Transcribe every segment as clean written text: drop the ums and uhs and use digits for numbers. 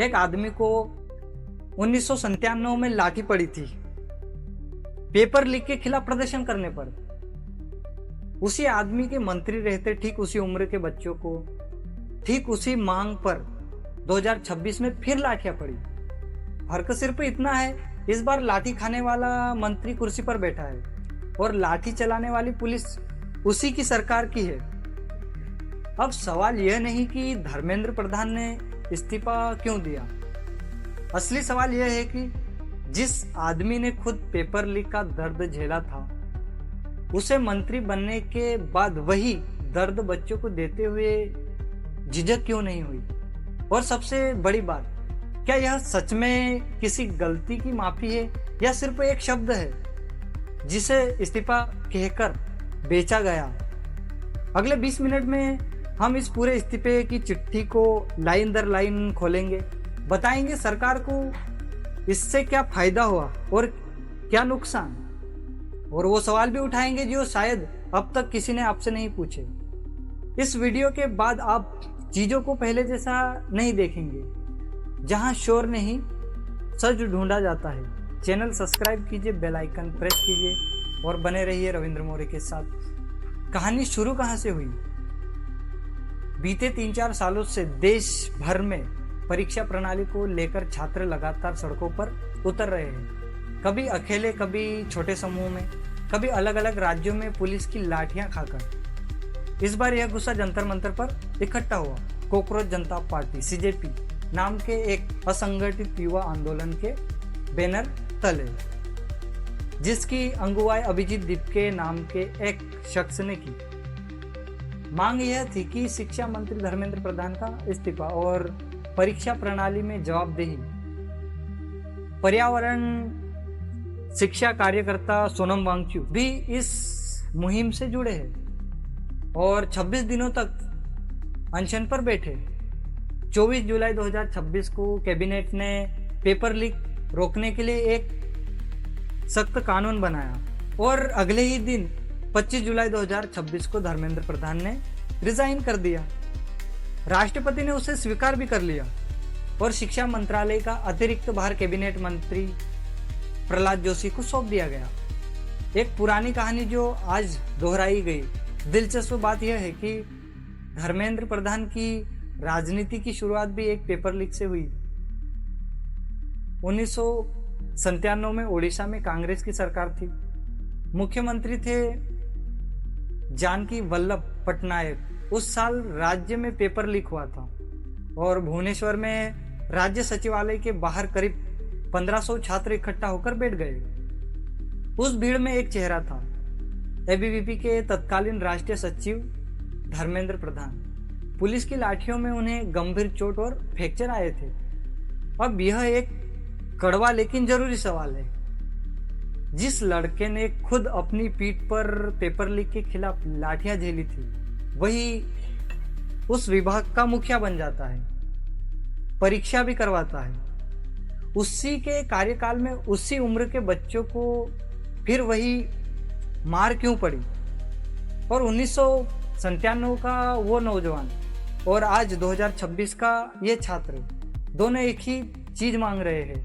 एक आदमी को 1997 में लाठी पड़ी थी पेपर लीक के खिलाफ प्रदर्शन करने पर। उसी आदमी के मंत्री रहते ठीक उसी उम्र के बच्चों को ठीक उसी मांग पर 2026 में फिर लाठियां पड़ी। फर्क सिर्फ इतना है, इस बार लाठी खाने वाला मंत्री कुर्सी पर बैठा है और लाठी चलाने वाली पुलिस उसी की सरकार की है। अब सवाल यह नहीं कि धर्मेंद्र प्रधान ने इस्तीफा क्यों दिया, असली सवाल यह है कि जिस आदमी ने खुद पेपर लीक का दर्द झेला था, उसे मंत्री बनने के बाद वही दर्द बच्चों को देते हुए झिझक क्यों नहीं हुई। और सबसे बड़ी बात, क्या यह सच में किसी गलती की माफी है या सिर्फ एक शब्द है जिसे इस्तीफा कहकर बेचा गया। अगले 20 मिनट में हम इस पूरे इस्तीफे की चिट्ठी को लाइन दर लाइन खोलेंगे, बताएंगे सरकार को इससे क्या फायदा हुआ और क्या नुकसान, और वो सवाल भी उठाएंगे जो शायद अब तक किसी ने आपसे नहीं पूछे। इस वीडियो के बाद आप चीजों को पहले जैसा नहीं देखेंगे, जहां शोर नहीं सच ढूंढा जाता है। चैनल सब्सक्राइब कीजिए, बेल आइकन प्रेस कीजिए और बने रहिए रविंद्र मौर्य के साथ। कहानी शुरू कहां से हुई? बीते 3-4 सालों से देश भर में परीक्षा प्रणाली को लेकर छात्र लगातार सड़कों पर उतर रहे हैं, कभी अकेले, कभी छोटे समूह में, कभी अलग अलग राज्यों में पुलिस की लाठियां खाकर। इस बार यह गुस्सा जंतर मंतर पर इकट्ठा हुआ कॉकरोच जनता पार्टी सीजेपी नाम के एक असंगठित युवा आंदोलन के बैनर तले, जिसकी अगुवाई अभिजीत दीपके नाम के एक शख्स ने की। मांग यह थी कि शिक्षा मंत्री धर्मेंद्र प्रधान का इस्तीफा और परीक्षा प्रणाली में जवाबदेही। पर्यावरण शिक्षा कार्यकर्ता सोनम वांगचुक भी इस मुहिम से जुड़े हैं और 26 दिनों तक अनशन पर बैठे। 24 जुलाई 2026 को कैबिनेट ने पेपर लीक रोकने के लिए एक सख्त कानून बनाया और अगले ही दिन 25 जुलाई 2026 को धर्मेंद्र प्रधान ने रिजाइन कर दिया। राष्ट्रपति ने उसे स्वीकार भी कर लिया और शिक्षा मंत्रालय का अतिरिक्त भार कैबिनेट मंत्री प्रहलाद जोशी को सौंप दिया गया। एक पुरानी कहानी जो आज दोहराई गई। दिलचस्प बात यह है कि धर्मेंद्र प्रधान की राजनीति की शुरुआत भी एक पेपर लीक से हुई। 1997 में ओडिशा में कांग्रेस की सरकार थी। मुख्यमंत्री थे जानकी वल्लभ पटनायक। उस साल राज्य में पेपर लीक हुआ था और भुवनेश्वर में राज्य सचिवालय के बाहर करीब 1500 छात्र इकट्ठा होकर बैठ गए। उस भीड़ में एक चेहरा था, एबीवीपी के तत्कालीन राष्ट्रीय सचिव धर्मेंद्र प्रधान। पुलिस की लाठियों में उन्हें गंभीर चोट और फ्रैक्चर आए थे। अब यह एक कड़वा लेकिन जरूरी सवाल है। जिस लड़के ने खुद अपनी पीठ पर पेपर लीक के खिलाफ लाठियां झेली थी, वही उस विभाग का मुखिया बन जाता है, परीक्षा भी करवाता है। उसी के कार्यकाल में उसी उम्र के बच्चों को फिर वही मार क्यों पड़ी? और 1997 का वो नौजवान और आज 2026 का ये छात्र, दोनों एक ही चीज मांग रहे हैं।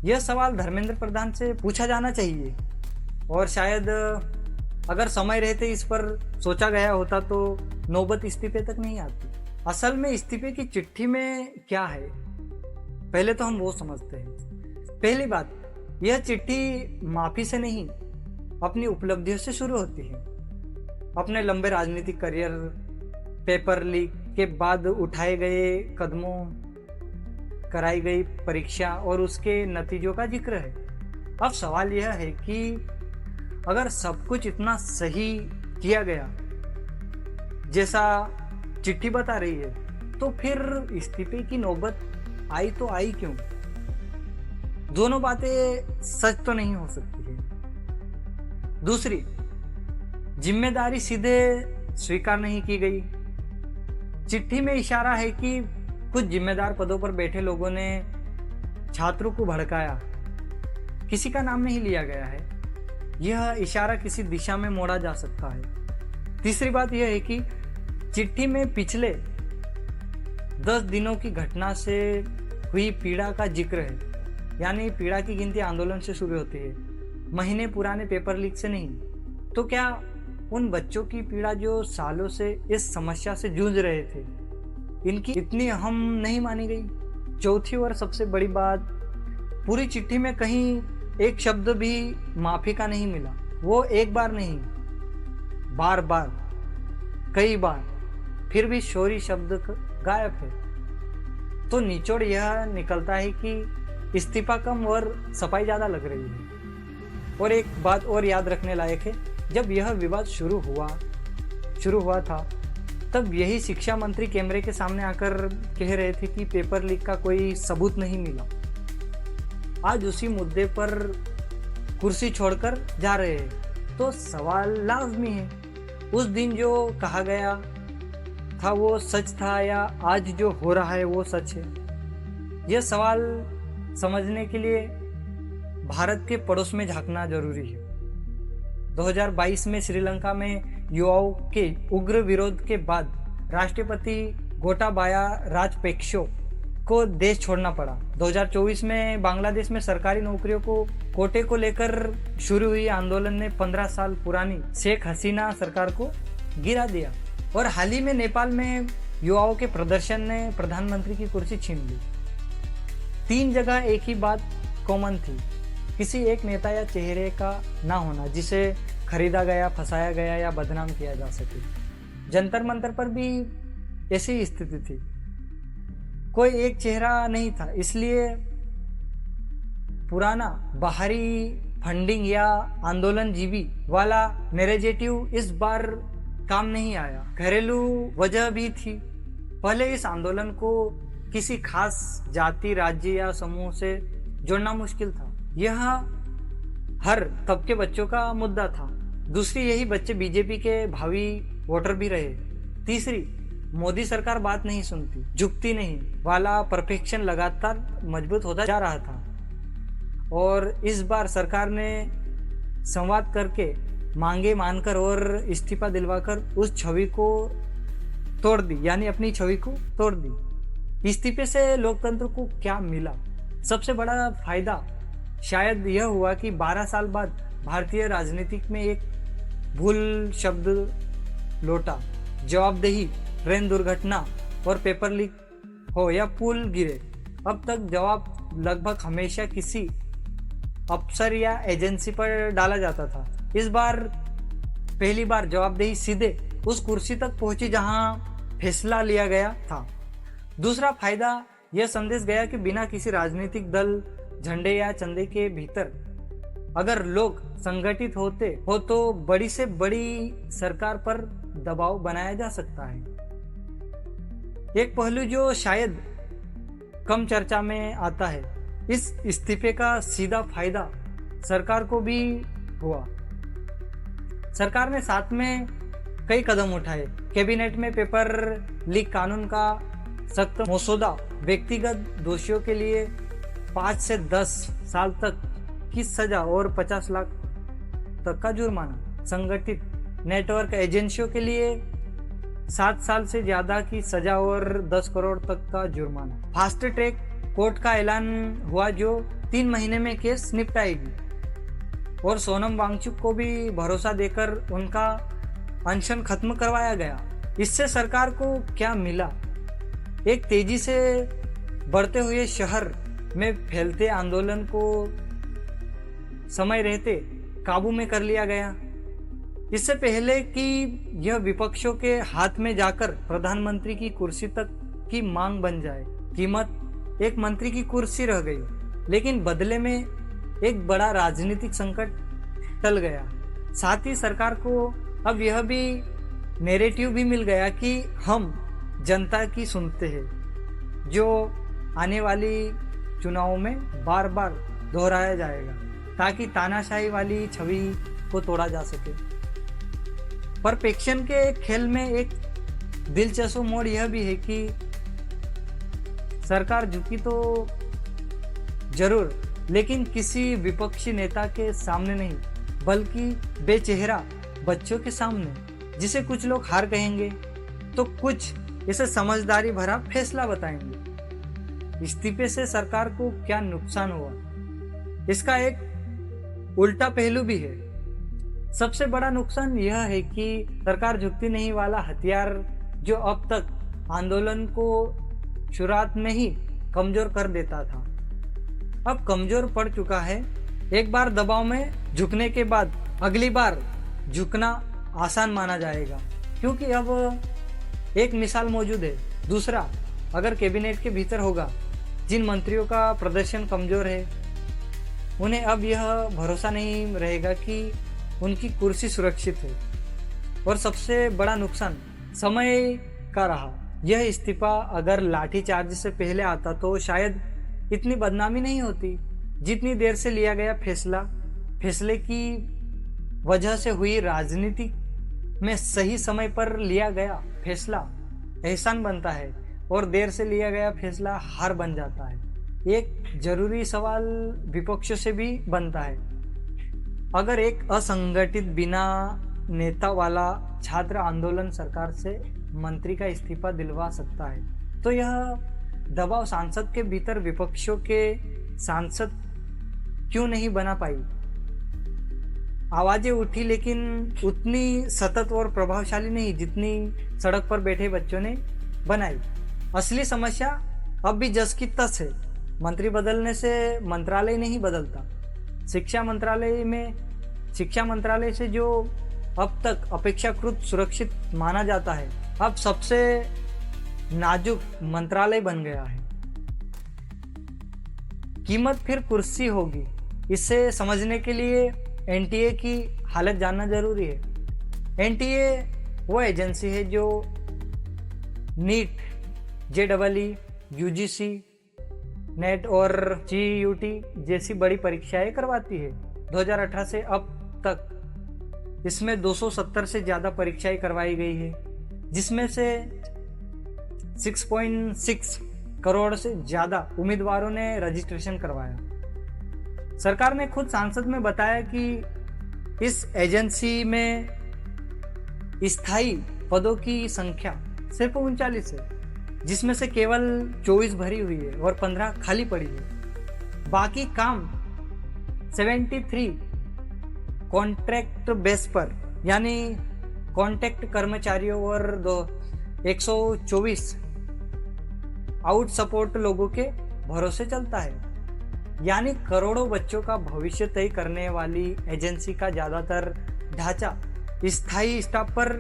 यह सवाल धर्मेंद्र प्रधान से पूछा जाना चाहिए और शायद अगर समय रहते इस पर सोचा गया होता तो नौबत इस्तीफे तक नहीं आती। असल में इस्तीफे की चिट्ठी में क्या है, पहले तो हम वो समझते हैं। पहली बात, यह चिट्ठी माफी से नहीं, अपनी उपलब्धियों से शुरू होती है। अपने लंबे राजनीतिक करियर, पेपर लीक के बाद उठाए गए कदमों, कराई गई परीक्षा और उसके नतीजों का जिक्र है। अब सवाल यह है कि अगर सब कुछ इतना सही किया गया जैसा चिट्ठी बता रही है, तो फिर इस्तीफे की नौबत आई तो आई क्यों? दोनों बातें सच तो नहीं हो सकती है। दूसरी, जिम्मेदारी सीधे स्वीकार नहीं की गई। चिट्ठी में इशारा है कि कुछ जिम्मेदार पदों पर बैठे लोगों ने छात्रों को भड़काया, किसी का नाम नहीं लिया गया है। यह इशारा किसी दिशा में मोड़ा जा सकता है। तीसरी बात यह है कि चिट्ठी में पिछले 10 दिनों की घटना से हुई पीड़ा का जिक्र है, यानी पीड़ा की गिनती आंदोलन से शुरू होती है, महीने पुराने पेपर लीक से नहीं। तो क्या उन बच्चों की पीड़ा जो सालों से इस समस्या से जूझ रहे थे, इनकी इतनी अहम नहीं मानी गई? चौथी और सबसे बड़ी बात, पूरी चिट्ठी में कहीं एक शब्द भी माफी का नहीं मिला। वो एक बार नहीं, बार बार, कई बार, फिर भी शौरी शब्द गायब है। तो निचोड़ यह निकलता है कि इस्तीफा कम और सफाई ज़्यादा लग रही है। और एक बात और याद रखने लायक है, जब यह विवाद शुरू हुआ था, तब यही शिक्षा मंत्री कैमरे के सामने आकर कह रहे थे कि पेपर लीक का कोई सबूत नहीं मिला। आज उसी मुद्दे पर कुर्सी छोड़कर जा रहे हैं, तो सवाल लाजमी है, उस दिन जो कहा गया था वो सच था या आज जो हो रहा है वो सच है? यह सवाल समझने के लिए भारत के पड़ोस में झांकना जरूरी है। 2022 में श्रीलंका में युवाओं के उग्र विरोध के बाद राष्ट्रपति गोटाबाया राजपक्षे को देश छोड़ना पड़ा। 2024 में बांग्लादेश में सरकारी नौकरियों को कोटे को लेकर शुरू हुई आंदोलन ने 15 साल पुरानी शेख हसीना सरकार को गिरा दिया। और हाल ही में नेपाल में युवाओं के प्रदर्शन ने प्रधानमंत्री की कुर्सी छीन ली। 3 जगह एक ही बात कॉमन थी, किसी एक नेता या चेहरे का ना होना जिसे खरीदा गया, फंसाया गया या बदनाम किया जा सके। जंतर मंतर पर भी ऐसी स्थिति थी, कोई एक चेहरा नहीं था, इसलिए पुराना बाहरी फंडिंग या आंदोलन जीवी वाला नैरेटिव इस बार काम नहीं आया। घरेलू वजह भी थी। पहले इस आंदोलन को किसी खास जाति, राज्य या समूह से जोड़ना मुश्किल था। यह हर तबके बच्चों का मुद्दा था। दूसरी, यही बच्चे बीजेपी के भावी वोटर भी रहे। तीसरी, मोदी सरकार बात नहीं सुनती, झुकती नहीं वाला परफेक्शन लगातार मजबूत होता जा रहा था। और इस बार सरकार ने संवाद करके, मांगे मानकर और इस्तीफा दिलवाकर उस छवि को तोड़ दी, यानी अपनी छवि को तोड़ दी। इस्तीफे से लोकतंत्र को क्या मिला? सबसे बड़ा फायदा शायद यह हुआ कि 12 साल बाद भारतीय राजनीतिक में एक भूल शब्द लौटा। जवाबदेही, ट्रेन दुर्घटना और पेपर लीक हो या पुल गिरे, अब तक जवाब लगभग हमेशा किसी अफसर या एजेंसी पर डाला जाता था। इस बार पहली बार जवाबदेही सीधे उस कुर्सी तक पहुंची जहां फैसला लिया गया था। दूसरा फायदा यह संदेश गया कि बिना किसी राजनीतिक दल, झंडे या चंदे के भीतर अगर लोग संगठित होते हो तो बड़ी से बड़ी सरकार पर दबाव बनाया जा सकता है। एक पहलू जो शायद कम चर्चा में आता है, इस इस्तीफे का सीधा फायदा सरकार को भी हुआ। सरकार ने साथ में कई कदम उठाए। कैबिनेट में पेपर लीक कानून का सख्त मसौदा, व्यक्तिगत दोषियों के लिए 5 से 10 साल तक की सजा और 50 लाख तक का जुर्माना, संगठित नेटवर्क एजेंसियों के लिए 7 साल से ज्यादा की सजा और 10 करोड़ तक का जुर्माना। फास्ट ट्रैक कोर्ट का ऐलान हुआ जो 3 महीने में केस निपटाएगी। और सोनम वांगचुक को भी भरोसा देकर उनका अनशन खत्म करवाया गया। इससे सरकार को क्या मिला? एक तेजी से बढ़ते हुए शहर में फैलते आंदोलन को समय रहते काबू में कर लिया गया। इससे पहले कि यह विपक्षों के हाथ में जाकर प्रधानमंत्री की कुर्सी तक की मांग बन जाए, कीमत एक मंत्री की कुर्सी रह गई, लेकिन बदले में एक बड़ा राजनीतिक संकट टल गया। साथ ही सरकार को अब यह भी नैरेटिव भी मिल गया कि हम जनता की सुनते हैं, जो आने वाली चुनावों में बार बार दोहराया जाएगा ताकि तानाशाही वाली छवि को तोड़ा जा सके। परफेक्शन के खेल में एक दिलचस्प मोड़ यह भी है कि सरकार झुकी तो जरूर, लेकिन किसी विपक्षी नेता के सामने नहीं, बल्कि बेचेहरा बच्चों के सामने, जिसे कुछ लोग हार कहेंगे तो कुछ इसे समझदारी भरा फैसला बताएंगे। इस्तीफे से सरकार को क्या नुकसान हुआ, इसका एक उल्टा पहलू भी है। सबसे बड़ा नुकसान यह है कि सरकार झुकती नहीं वाला हथियार जो अब तक आंदोलन को शुरुआत में ही कमजोर कर देता था, अब कमजोर पड़ चुका है। एक बार दबाव में झुकने के बाद अगली बार झुकना आसान माना जाएगा, क्योंकि अब एक मिसाल मौजूद है। दूसरा, अगर कैबिनेट के भीतर होगा, जिन मंत्रियों का प्रदर्शन कमजोर है उन्हें अब यह भरोसा नहीं रहेगा कि उनकी कुर्सी सुरक्षित है। और सबसे बड़ा नुकसान समय का रहा। यह इस्तीफा अगर लाठीचार्ज से पहले आता तो शायद इतनी बदनामी नहीं होती जितनी देर से लिया गया फैसले की वजह से हुई। राजनीति में सही समय पर लिया गया फैसला एहसान बनता है और देर से लिया गया फैसला हार बन जाता है। एक जरूरी सवाल विपक्ष से भी बनता है। अगर एक असंगठित बिना नेता वाला छात्र आंदोलन सरकार से मंत्री का इस्तीफा दिलवा सकता है, तो यह दबाव सांसद के भीतर विपक्षों के सांसद क्यों नहीं बना पाई? आवाजें उठी, लेकिन उतनी सतत और प्रभावशाली नहीं जितनी सड़क पर बैठे बच्चों ने बनाई। असली समस्या अब भी जस की तस है। मंत्री बदलने से मंत्रालय नहीं बदलता। शिक्षा मंत्रालय से जो अब तक अपेक्षाकृत सुरक्षित माना जाता है, अब सबसे नाजुक मंत्रालय बन गया है। कीमत फिर कुर्सी होगी। इसे समझने के लिए एनटीए की हालत जानना जरूरी है। एनटीए वो एजेंसी है जो नीट, जेईई, यूजीसी, नेट और जीयूटी जैसी बड़ी परीक्षाएं करवाती है। 2018 से अब तक इसमें 270 से ज़्यादा परीक्षाएं करवाई गई है, जिसमें से 6.6 करोड़ से ज़्यादा उम्मीदवारों ने रजिस्ट्रेशन करवाया। सरकार ने खुद सांसद में बताया कि इस एजेंसी में स्थायी पदों की संख्या सिर्फ 39 है, जिसमें से केवल 24 भरी हुई है और 15 खाली पड़ी है। बाकी काम 73 कॉन्ट्रैक्ट बेस पर, यानी कॉन्ट्रैक्ट कर्मचारियों और 124 आउट सपोर्ट लोगों के भरोसे चलता है। यानी करोड़ों बच्चों का भविष्य तय करने वाली एजेंसी का ज़्यादातर ढांचा स्थायी स्टाफ पर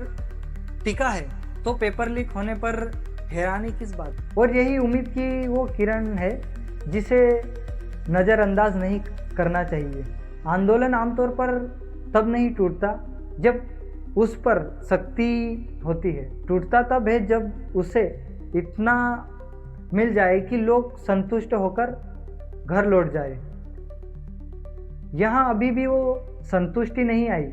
टिका है, तो पेपर लीक होने पर हैरानी किस बात। और यही उम्मीद की वो किरण है जिसे नज़रअंदाज नहीं करना चाहिए। आंदोलन आमतौर पर तब नहीं टूटता जब उस पर शक्ति होती है, टूटता तब है जब उसे इतना मिल जाए कि लोग संतुष्ट होकर घर लौट जाए। यहाँ अभी भी वो संतुष्टि नहीं आई,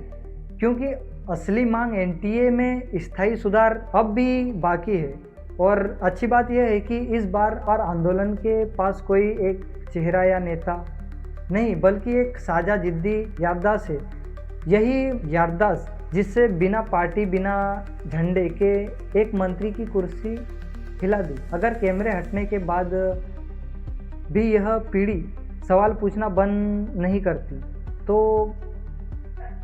क्योंकि असली मांग एनटीए में स्थायी सुधार अब भी बाकी है। और अच्छी बात यह है कि इस बार और आंदोलन के पास कोई एक चेहरा या नेता नहीं, बल्कि एक साझा जिद्दी याददाश्त है। यही याददाश्त जिससे बिना पार्टी, बिना झंडे के एक मंत्री की कुर्सी हिला दी। अगर कैमरे हटने के बाद भी यह पीढ़ी सवाल पूछना बंद नहीं करती, तो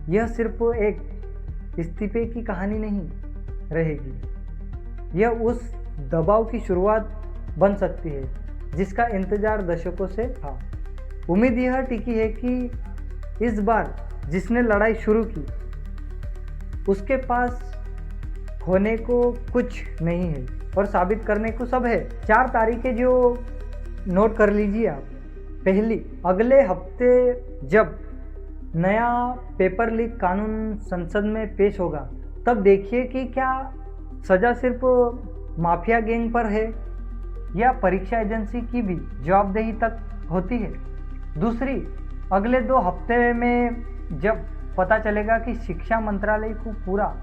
यह सिर्फ एक इस्तीफे की कहानी नहीं रहेगी। यह उस दबाव की शुरुआत बन सकती है जिसका इंतजार दशकों से था। उम्मीद यह टिकी है कि इस बार जिसने लड़ाई शुरू की उसके पास खोने को कुछ नहीं है और साबित करने को सब है। 4 तारीखें जो नोट कर लीजिए आप। पहली, अगले हफ्ते जब नया पेपर लीक कानून संसद में पेश होगा, तब देखिए कि क्या सज़ा सिर्फ माफिया गैंग पर है या परीक्षा एजेंसी की भी जवाबदेही तक होती है। दूसरी, अगले 2 हफ्ते में जब पता चलेगा कि शिक्षा मंत्रालय को पूरा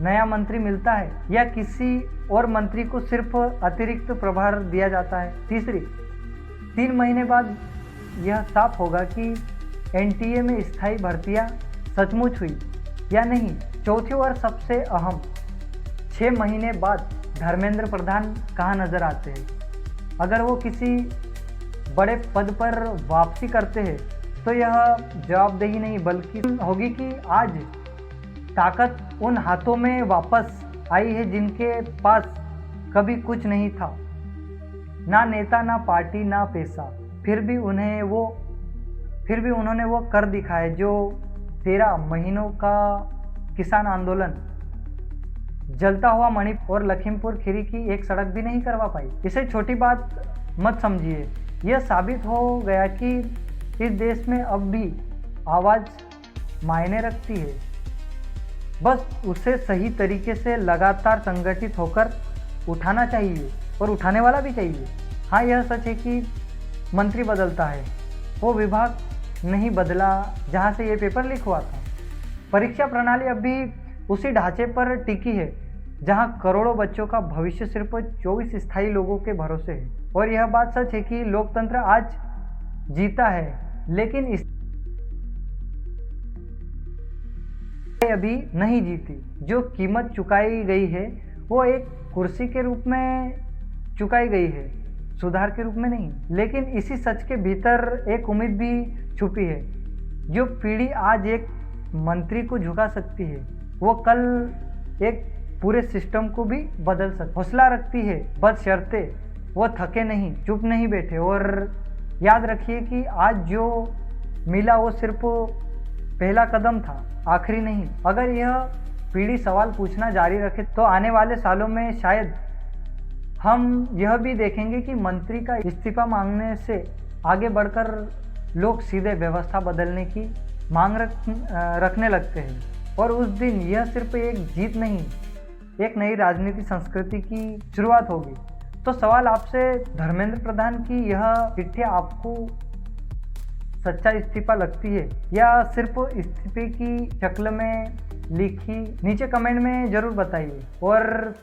नया मंत्री मिलता है या किसी और मंत्री को सिर्फ अतिरिक्त प्रभार दिया जाता है। तीसरी, 3 महीने बाद यह साफ होगा कि एनटीए में स्थायी भर्तियां सचमुच हुई या नहीं। चौथी और सबसे अहम, 6 महीने बाद धर्मेंद्र प्रधान कहाँ नजर आते हैं। अगर वो किसी बड़े पद पर वापसी करते हैं तो यह जवाबदेही नहीं बल्कि होगी कि आज ताकत उन हाथों में वापस आई है जिनके पास कभी कुछ नहीं था, ना नेता, ना पार्टी, ना पैसा, फिर भी उन्होंने वो कर दिखाया जो 13 महीनों का किसान आंदोलन, जलता हुआ मणिपुर और लखीमपुर खीरी की एक सड़क भी नहीं करवा पाई। इसे छोटी बात मत समझिए। यह साबित हो गया कि इस देश में अब भी आवाज़ मायने रखती है, बस उसे सही तरीके से लगातार संगठित होकर उठाना चाहिए और उठाने वाला भी चाहिए। हाँ, यह सच है कि मंत्री बदलता है, वो विभाग नहीं बदला जहाँ से ये पेपर लीक हुआ था। परीक्षा प्रणाली अभी उसी ढांचे पर टिकी है जहाँ करोड़ों बच्चों का भविष्य सिर्फ 24 स्थायी लोगों के भरोसे है। और यह बात सच है कि लोकतंत्र आज जीता है, लेकिन इस अभी नहीं जीती। जो कीमत चुकाई गई है वो एक कुर्सी के रूप में चुकाई गई है, सुधार के रूप में नहीं। लेकिन इसी सच के भीतर एक उम्मीद भी छुपी है। जो पीढ़ी आज एक मंत्री को झुका सकती है वो कल एक पूरे सिस्टम को भी बदल सकती। हौसला रखती है बशर्ते वो थके नहीं, चुप नहीं बैठे। और याद रखिए कि आज जो मिला वो सिर्फ पहला कदम था, आखिरी नहीं। अगर यह पीढ़ी सवाल पूछना जारी रखे तो आने वाले सालों में शायद हम यह भी देखेंगे कि मंत्री का इस्तीफा मांगने से आगे बढ़कर लोग सीधे व्यवस्था बदलने की मांग रखने लगते हैं। और उस दिन यह सिर्फ एक जीत नहीं, एक नई राजनीति संस्कृति की शुरुआत होगी। तो सवाल आपसे, धर्मेंद्र प्रधान की यह चिट्ठी आपको सच्चा इस्तीफा लगती है या सिर्फ इस्तीफे की शक्ल में लिखी? नीचे कमेंट में ज़रूर बताइए। और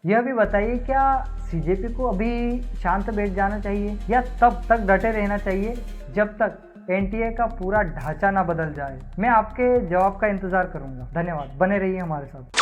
यह भी बताइए, क्या सीजेपी को अभी शांत बैठ जाना चाहिए या तब तक डटे रहना चाहिए जब तक एनटीए का पूरा ढांचा ना बदल जाए? मैं आपके जवाब का इंतज़ार करूंगा। धन्यवाद, बने रहिए हमारे साथ।